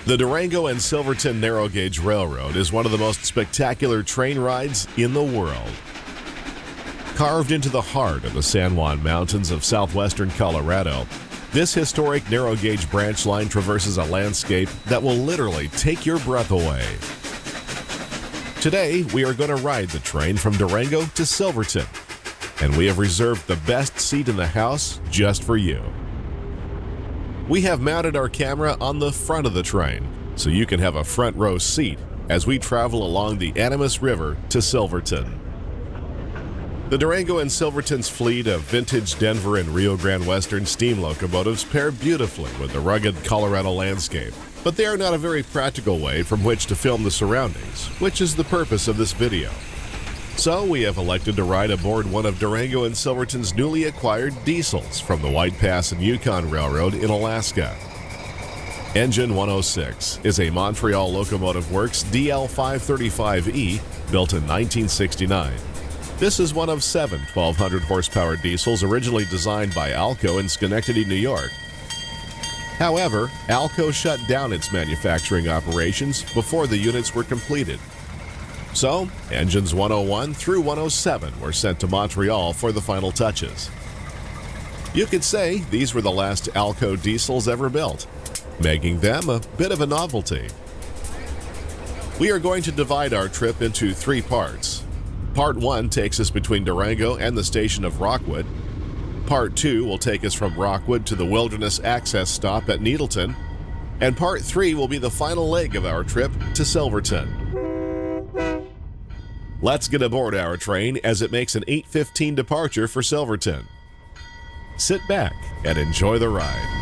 The Durango and Silverton Narrow Gauge Railroad is one of the most spectacular train rides in the world. Carved into the heart of the San Juan Mountains of southwestern Colorado, this historic narrow gauge branch line traverses a landscape that will literally take your breath away. Today, we are going to ride the train from Durango to Silverton, and we have reserved the best seat in the house just for you. We have mounted our camera on the front of the train, so you can have a front row seat as we travel along the Animas River to Silverton. The Durango and Silverton's fleet of vintage Denver and Rio Grande Western steam locomotives pair beautifully with the rugged Colorado landscape, but they are not a very practical way from which to film the surroundings, which is the purpose of this video. So we have elected to ride aboard one of Durango and Silverton's newly acquired diesels from the White Pass and Yukon Railroad in Alaska. Engine 106 is a Montreal Locomotive Works DL535E built in 1969. This is one of 7 1,200 horsepower diesels originally designed by Alco in Schenectady, New York. However, Alco shut down its manufacturing operations before the units were completed. So, engines 101 through 107 were sent to Montreal for the final touches. You could say these were the last Alco diesels ever built, making them a bit of a novelty. We are going to divide our trip into 3 parts. Part 1 takes us between Durango and the station of Rockwood. Part 2 will take us from Rockwood to the Wilderness Access Stop at Needleton. And Part 3 will be the final leg of our trip to Silverton. Let's get aboard our train as it makes an 8:15 departure for Silverton. Sit back and enjoy the ride.